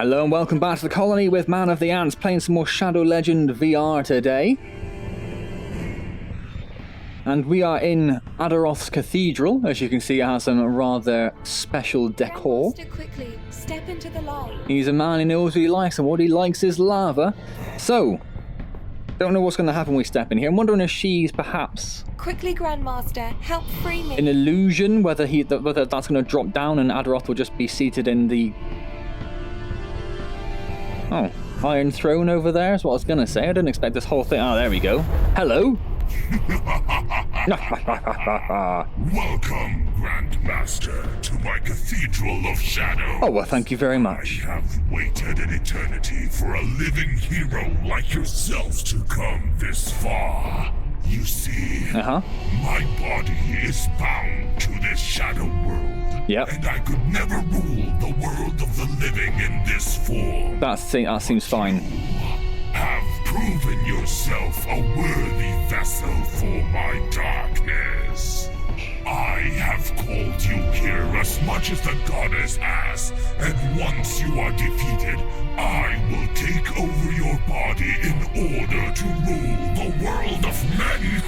Hello and welcome back to the colony with Man of the Antz, playing some more Shadow Legend VR today. And we are in Adaroth's cathedral. As you can see, it has some rather special decor. Quickly, step into the light. He's a man who knows what he likes, and what he likes is lava. So, don't know what's going to happen when we step in here. I'm wondering if she's perhaps... Quickly, Grandmaster, help free me. an illusion, whether that's going to drop down and Adaroth will just be seated in the... Oh, Iron Throne over there is what I was going to say. I didn't expect this whole thing. Oh, there we go. Hello. Welcome, Grandmaster, to my Cathedral of Shadow. Oh, well, thank you very much. I have waited an eternity for a living hero like yourselves to come this far. You see, my body is bound to this shadow world. Yep. And I could never rule the world of the living in this form. That seems fine. Have proven yourself a worthy vessel for my darkness. I have called you here as much as the goddess has, and once you are defeated, I will take over your body in order to rule the world of men.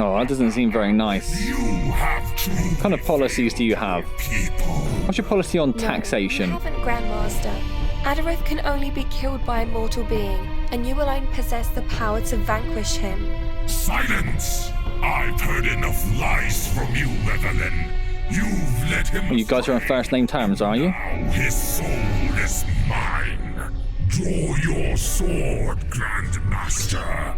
Oh, that doesn't seem very nice. You have What kind of policies do you have? people. What's your policy on taxation? No, you haven't, Grandmaster. Adaroth can only be killed by a mortal being, and you alone possess the power to vanquish him. Silence! I've heard enough lies from you, Evelyn. You've let him. Well, you guys are on first name terms, are you? Now his soul is mine. Draw your sword, Grandmaster,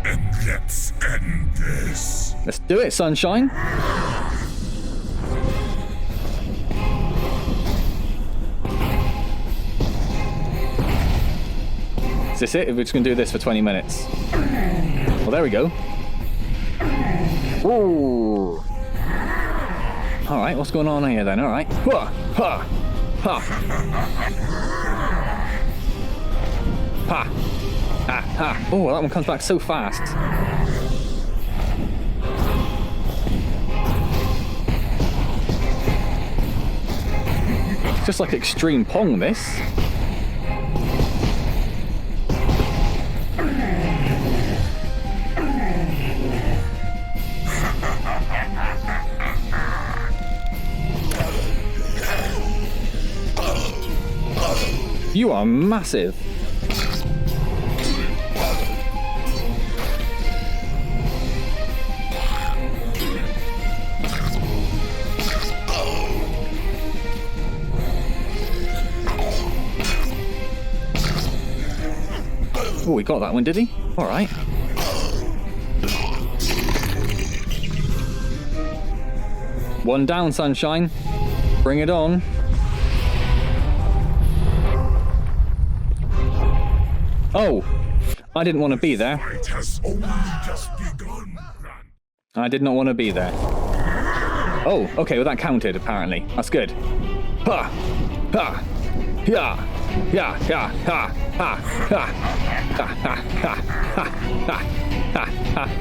and let's end this. Let's do it, sunshine. Is this it? We're just going to do this for 20 minutes. Well, there we go. Ooh. Alright, what's going on here then? Alright. Ha! Ha! Ha! Ha! Ha! Ha! Oh, that one comes back so fast. It's just like extreme Pong, this. You are massive. Oh, he got that one, did he? All right. One down, sunshine. Bring it on. Oh, I didn't want to be there. Fight has only just begun. I did not want to be there. Oh, okay, well that counted, apparently. That's good. Ha! Ha! Yeah! Yeah! Yeah! Ha! Ha! Ha! Ha! Ha! Ha! Ha! Ha!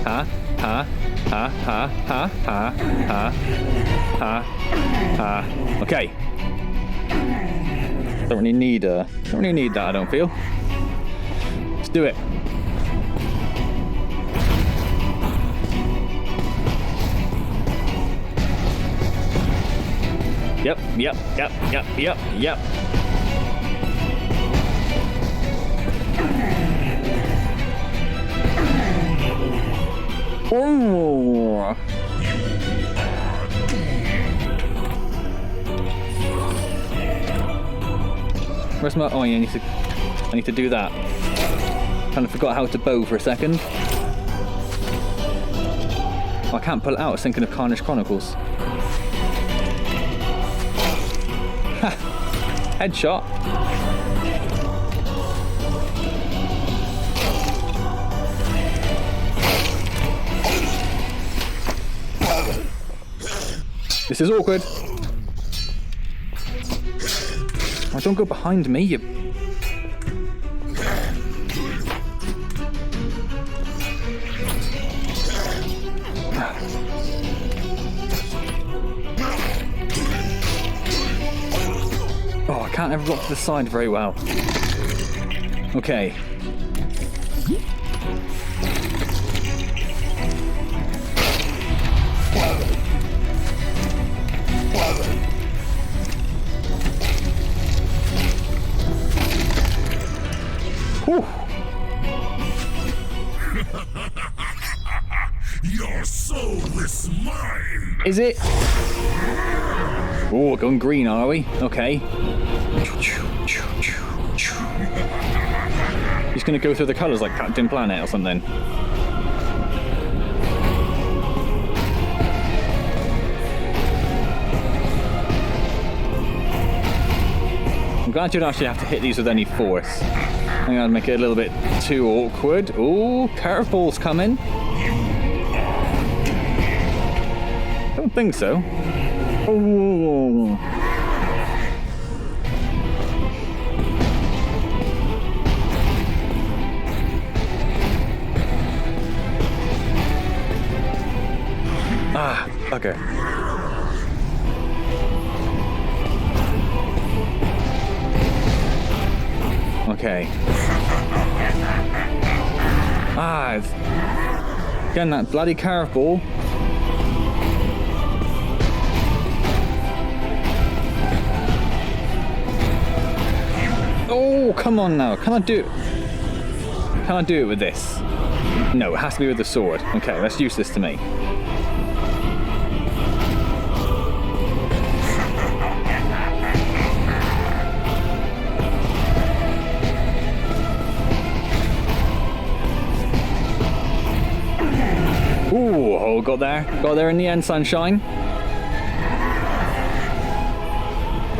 Ha! Ha! Ha! Ha! Ha! Ha! Ha! Ha! Ha! Okay. Don't really need that, I don't feel. Let's do it. Yep. Oh. Where's my... Oh, yeah, I need to do that. Kind of forgot how to bow for a second. Oh, I can't pull it out. I was thinking of Carnage Chronicles. Ha! Headshot. This is awkward. Oh, don't go behind me, you... can't ever look to the side very well. Okay. Whew. Your soul is mine! Is it? Oh, going green, are we? Okay. He's gonna go through the colours like Captain Planet or something. I'm glad you don't actually have to hit these with any force. I think I'd make it a little bit too awkward. Ooh, curveball's coming. Don't think so. Ooh. Ah, bugger. Okay. Ah, again, that bloody curveball. Oh, come on now. Can I do it with this? No, it has to be with the sword. Okay, that's useless to me. Ooh, oh, got there in the end, sunshine.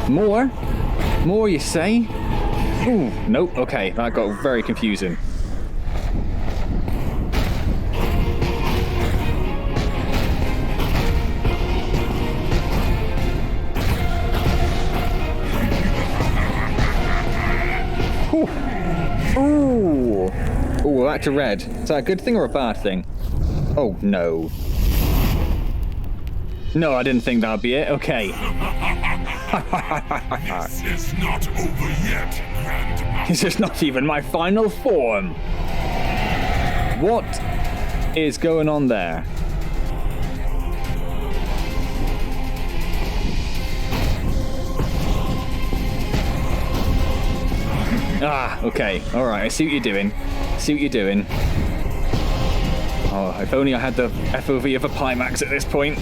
More, you say? Ooh, nope, okay, that got very confusing. Ooh, ooh, back to red. Is that a good thing or a bad thing? Oh, no. No, I didn't think that'd be it. Okay. This is not over yet, Grandmaster. This is not even my final form. What is going on there? Ah, okay. Alright, I see what you're doing. Oh, if only I had the FOV of a Pimax at this point.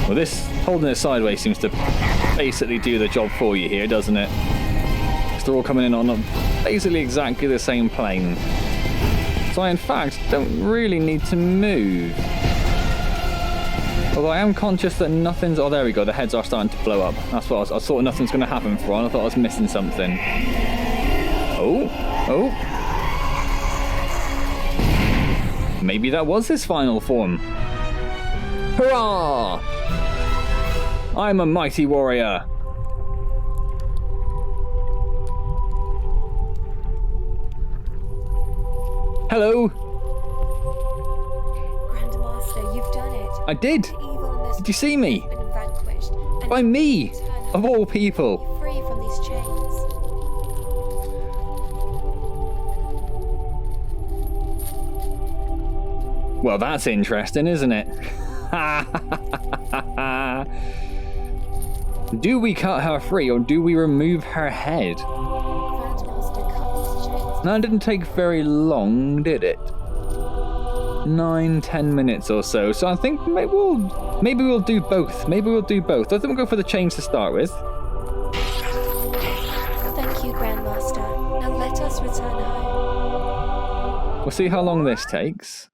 Well, this holding it sideways seems to basically do the job for you here, doesn't it? Because they're all coming in on basically exactly the same plane. So I, in fact, don't really need to move. Although I am conscious that nothing's... Oh, there we go. The heads are starting to blow up. That's what I thought nothing's going to happen for one. I thought I was missing something. Oh. Maybe that was his final form. Hurrah! I'm a mighty warrior. Hello. Grandmaster, you've done it. I did. The evil in this Did you see me? has been vanquished, and By me, eternally of all people. free from these chains. Well, that's interesting, isn't it? Do we cut her free or do we remove her head? Grandmaster, cut these chains. That didn't take very long, did it? 9-10 minutes or so. So I think maybe we'll do both. I think we'll go for the chains to start with. Thank you, Grandmaster. Now let us return home. We'll see how long this takes.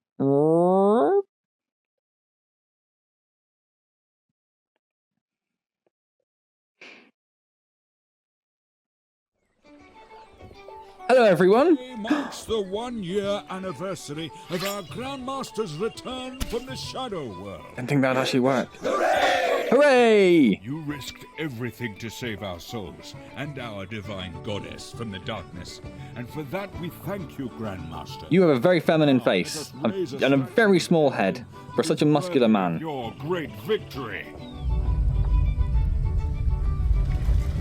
Hello, everyone. Today marks the 1-year anniversary of our Grandmaster's return from the Shadow World. I didn't think that'd actually work. Hooray! Hooray! You risked everything to save our souls and our divine goddess from the darkness. And for that we thank you, Grandmaster. You have a very feminine face and a very small head for such a muscular man. Your great victory.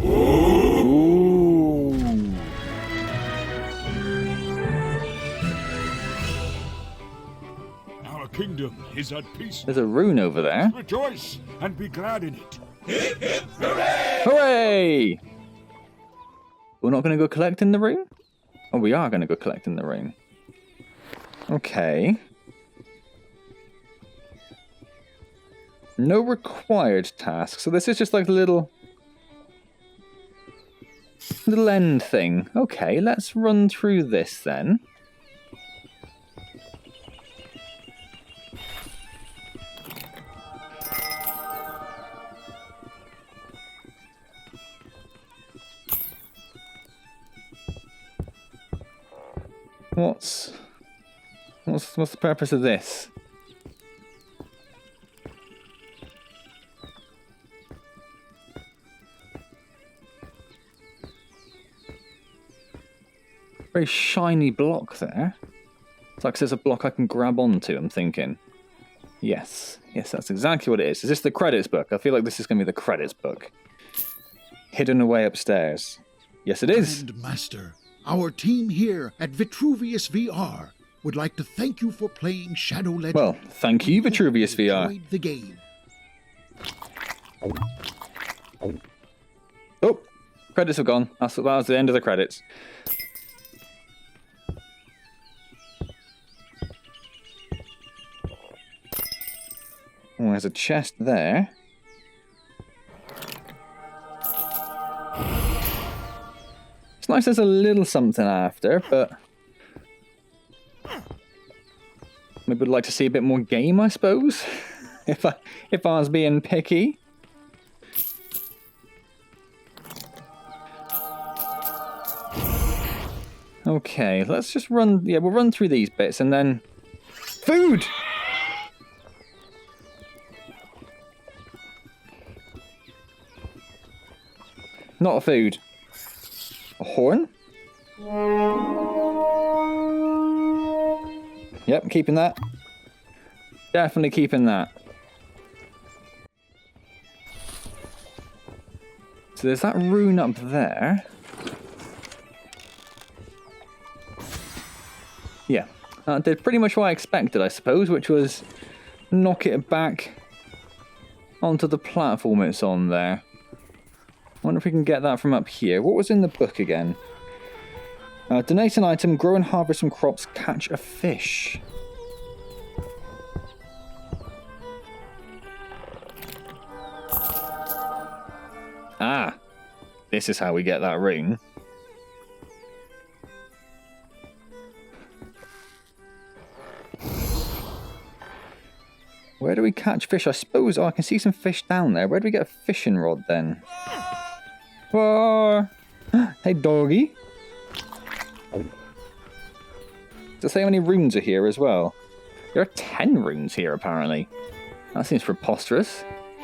Ooh. Our kingdom is at peace. There's a rune over there. Rejoice and be glad in it. Hooray! We're not going to go collecting the rune? Oh, we are going to go collecting the rune. Okay. No required tasks. So this is just like a little end thing. Okay, let's run through this then. What's the purpose of this? Very shiny block there. It's like there's a block I can grab onto, I'm thinking. Yes, that's exactly what it is. Is this the credits book? I feel like this is going to be the credits book. Hidden away upstairs. Yes, it is. Master, our team here at Vitruvius VR would like to thank you for playing Shadow Legends. Well, thank you, Vitruvius VR. Enjoyed the game. Oh, credits have gone. That was the end of the credits. Oh, there's a chest there. It's nice there's a little something after, but maybe would like to see a bit more game, I suppose. if I was being picky. Okay, let's just run. Yeah, we'll run through these bits and then food. Not a food. A horn? Yep, keeping that. Definitely keeping that. So there's that rune up there. Yeah, did pretty much what I expected, I suppose, which was knock it back onto the platform it's on there. I wonder if we can get that from up here. What was in the book again? Donate an item, grow and harvest some crops, catch a fish. Ah, this is how we get that ring. Where do we catch fish? I suppose, oh, I can see some fish down there. Where do we get a fishing rod then? Whoa. Hey, doggy. Does it say how many runes are here as well? There are 10 runes here, apparently. That seems preposterous.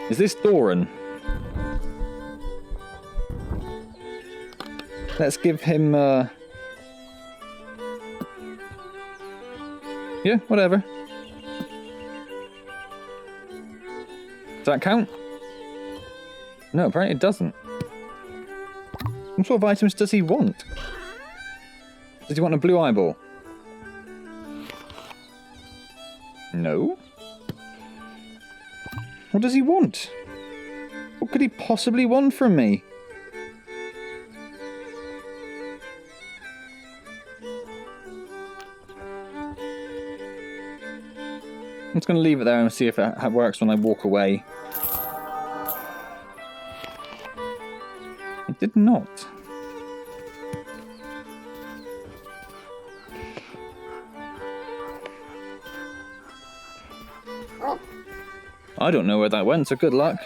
Is this Doran? Let's give him, yeah, whatever. Does that count? No, apparently it doesn't. What sort of items does he want? Does he want a blue eyeball? No. What does he want? What could he possibly want from me? I'm just going to leave it there and see if it works when I walk away. It did not. I don't know where that went, so good luck.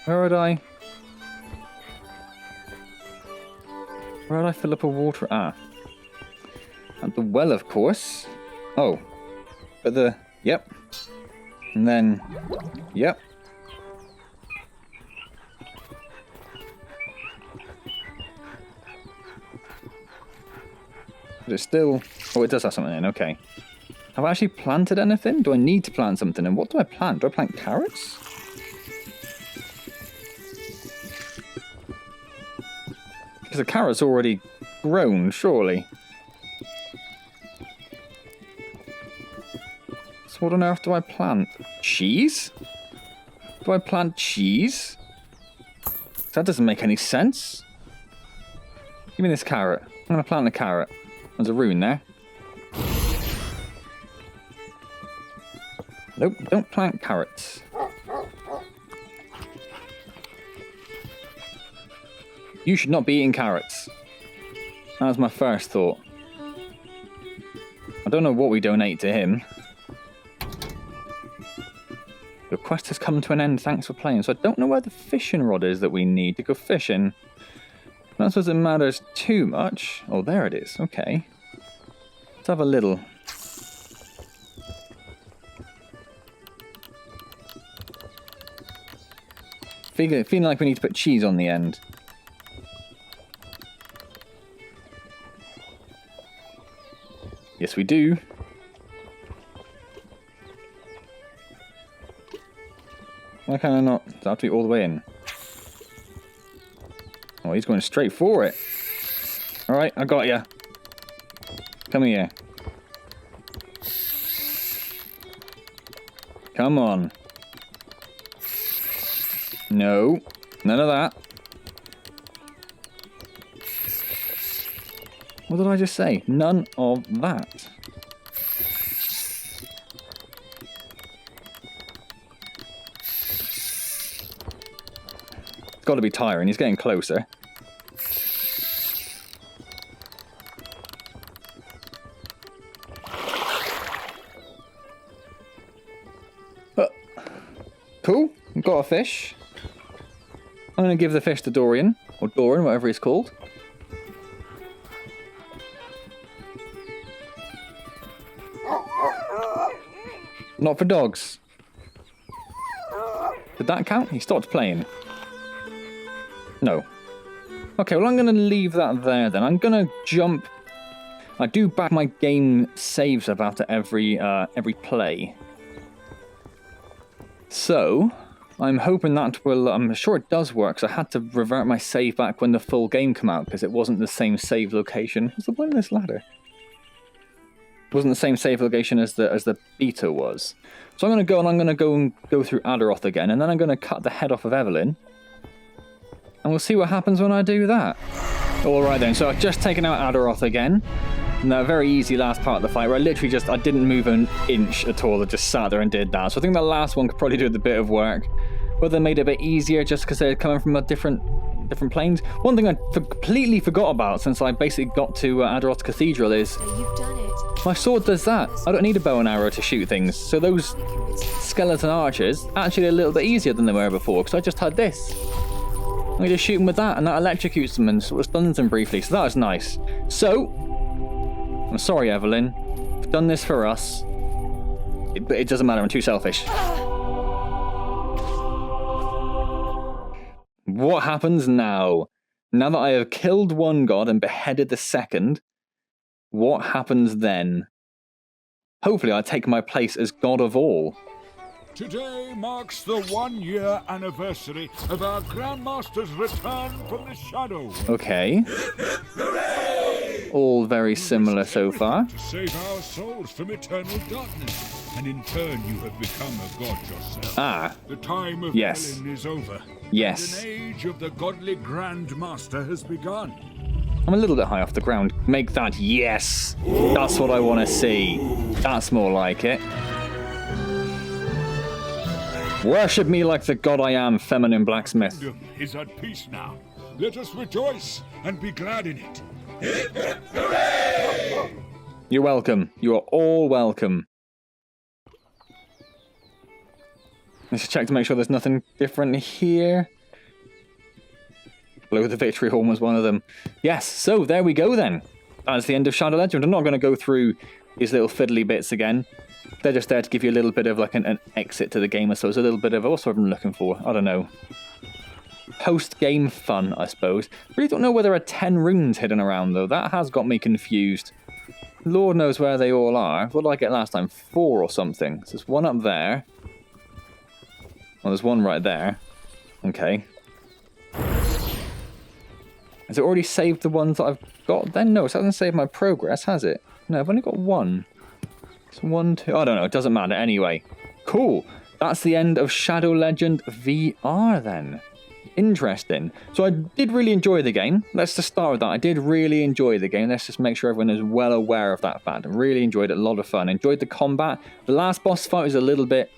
Where would I fill up a water? Ah. At the well, of course. Oh. But the... Yep. And then... Yep. But it's still... Oh, it does have something in, okay. Have I actually planted anything? Do I need to plant something? And what do I plant? Do I plant carrots? Because the carrot's already grown, surely. So what on earth do I plant? Cheese? Do I plant cheese? That doesn't make any sense. Give me this carrot. I'm going to plant a carrot. There's a rune there. Nope, don't plant carrots. You should not be eating carrots. That was my first thought. I don't know what we donate to him. The quest has come to an end, thanks for playing. So I don't know where the fishing rod is that we need to go fishing. Not suppose it matters too much. Oh, there it is, okay. Let's have a little... Feeling like we need to put cheese on the end. Yes, we do. Why can I not? Does that have to be all the way in? Oh, he's going straight for it. Alright, I got ya. Come here. Come on. No, none of that. What did I just say? None of that. It's got to be tiring. He's getting closer. Cool. We've got a fish. I'm going to give the fish to Dorian, or Doran, whatever he's called. Not for dogs. Did that count? He stopped playing. No. Okay, well I'm going to leave that there then. I'm going to jump... I do back my game saves up after every play. So... I'm hoping that will, I'm sure it does work, because I had to revert my save back when the full game came out, because it wasn't the same save location. What's the point of this ladder? It wasn't the same save location as the beta was. So I'm going to go and I'm going to go through Adaroth again, and then I'm going to cut the head off of Evelyn. And we'll see what happens when I do that. Alright then, so I've just taken out Adaroth again. And that very easy last part of the fight, where I literally I didn't move an inch at all, I just sat there and did that. So I think the last one could probably do the bit of work. Whether they made it a bit easier just because they're coming from a different planes. One thing I completely forgot about since I basically got to Adaroth Cathedral is... You've done it. My sword does that. I don't need a bow and arrow to shoot things. So those skeleton archers, actually a little bit easier than they were before, because I just had this. I just shoot them with that, and that electrocutes them and sort of stuns them briefly, so that was nice. So, I'm sorry, Evelyn. You've done this for us. It doesn't matter, I'm too selfish. What happens now? Now that I have killed one god and beheaded the second, what happens then? Hopefully I take my place as god of all. Today marks the 1-year anniversary of our Grandmaster's return from the Shadow. Okay. All very similar so far. To save our souls from eternal darkness, and in turn you have become a god yourself. Ah. The time of Yes. Helen is over. Yes. And an age of the godly Grandmaster has begun. I'm a little bit high off the ground. Make that yes. That's what I want to see. That's more like it. Worship me like the god I am, feminine blacksmith. The kingdom is at peace now. Let us rejoice and be glad in it. You're welcome. You are all welcome. Let's check to make sure there's nothing different here. Blow the Victory Horn was one of them. Yes, so there we go then. That's the end of Shadow Legend. I'm not going to go through these little fiddly bits again. They're just there to give you a little bit of like an exit to the game, so it's a little bit of, what's what I'm looking for? I don't know. Post-game fun, I suppose. Really don't know where there are 10 runes hidden around, though. That has got me confused. Lord knows where they all are. What did I get last time? 4 or something. So there's one up there. Well, there's one right there. Okay. Has it already saved the ones that I've got then? No, it hasn't saved my progress, has it? No, I've only got 1. It's 1, 2... I don't know, it doesn't matter. Anyway. Cool. That's the end of Shadow Legend VR then. Interesting. So I did really enjoy the game. Let's just start with that. I did really enjoy the game. Let's just make sure everyone is well aware of that fact. I really enjoyed it. A lot of fun. Enjoyed the combat. The last boss fight was a little bit...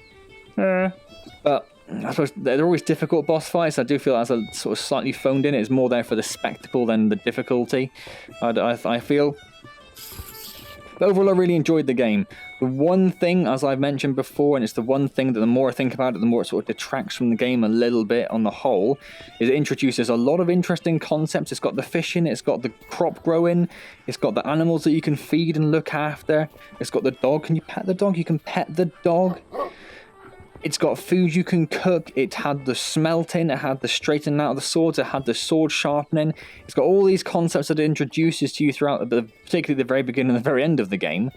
but I suppose they're always difficult boss fights. I do feel that's a sort of slightly phoned in. It's more there for the spectacle than the difficulty, I feel. But overall, I really enjoyed the game. The one thing, as I've mentioned before, and it's the one thing that the more I think about it, the more it sort of detracts from the game a little bit on the whole, is it introduces a lot of interesting concepts. It's got the fishing, it's got the crop growing, it's got the animals that you can feed and look after, it's got the dog. Can you pet the dog? You can pet the dog. It's got food you can cook. It had the smelting. It had the straightening out of the swords. It had the sword sharpening. It's got all these concepts that it introduces to you throughout, particularly the very beginning and the very end of the game.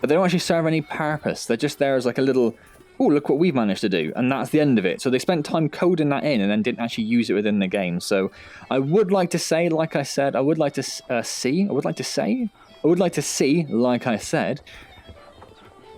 But they don't actually serve any purpose. They're just there as like a little, oh, look what we've managed to do. And that's the end of it. So they spent time coding that in and then didn't actually use it within the game. So I would like to say, like I said, I would like to see, like I said,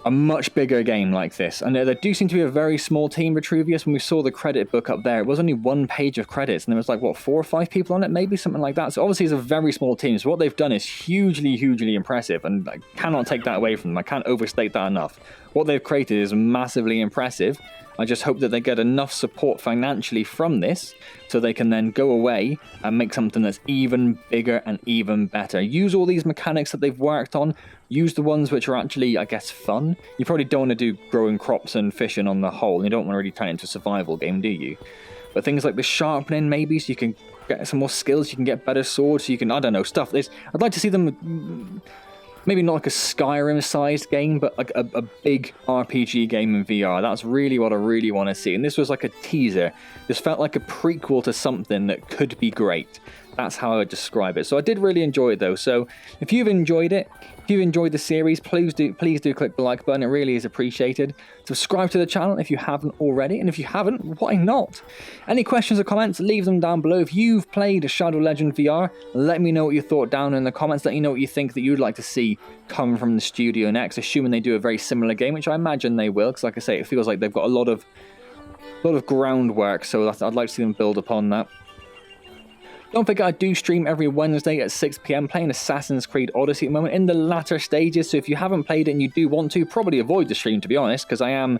a much bigger game like this. And there do seem to be a very small team, Vitruvius. When we saw the credit book up there, it was only 1 page of credits, and there was like, what, 4 or 5 people on it? Maybe something like that. So obviously it's a very small team. So what they've done is hugely, hugely impressive, and I cannot take that away from them. I can't overstate that enough. What they've created is massively impressive. I just hope that they get enough support financially from this so they can then go away and make something that's even bigger and even better. Use all these mechanics that they've worked on. Use the ones which are actually, I guess, fun. You probably don't want to do growing crops and fishing on the whole. You don't want to really turn it into a survival game, do you? But things like the sharpening, maybe, so you can get some more skills, you can get better swords, so you can, I don't know, stuff. I'd like to see them... Maybe not like a Skyrim-sized game, but like a big RPG game in VR. That's really what I really want to see. And this was like a teaser. This felt like a prequel to something that could be great. That's how I would describe it. So I did really enjoy it, though. So if you've enjoyed it, if you've enjoyed the series, please do click the like button. It really is appreciated. Subscribe to the channel if you haven't already. And if you haven't, why not? Any questions or comments, leave them down below. If you've played Shadow Legend VR, let me know what you thought down in the comments. Let me know what you think that you'd like to see come from the studio next, assuming they do a very similar game, which I imagine they will, because like I say, it feels like they've got a lot of groundwork, so I'd like to see them build upon that. Don't forget, I do stream every Wednesday at 6 PM playing Assassin's Creed Odyssey at the moment in the latter stages, so if you haven't played it and you do want to, probably avoid the stream, to be honest, because I'm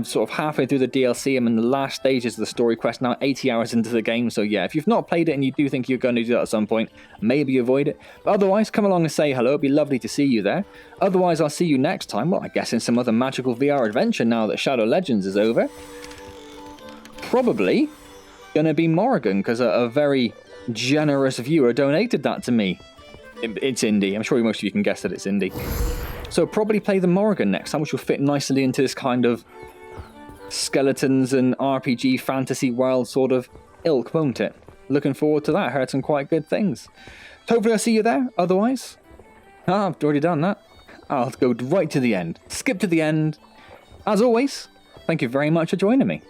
sort of halfway through the DLC. I'm in the last stages of the story quest now, 80 hours into the game, so yeah, if you've not played it and you do think you're going to do that at some point, maybe avoid it. But otherwise, come along and say hello. It'd be lovely to see you there. Otherwise, I'll see you next time, well, I guess in some other magical VR adventure now that Shadow Legends is over. Probably gonna be Morrigan, because a very generous viewer donated that to me. It's indie. I'm sure most of you can guess that it's indie. So probably play the Morrigan next time, which will fit nicely into this kind of skeletons and RPG fantasy world sort of ilk, won't it? Looking forward to that. Heard some quite good things. Hopefully I'll see you there. Otherwise, I've already done that. I'll go right to the end. Skip to the end. As always, thank you very much for joining me.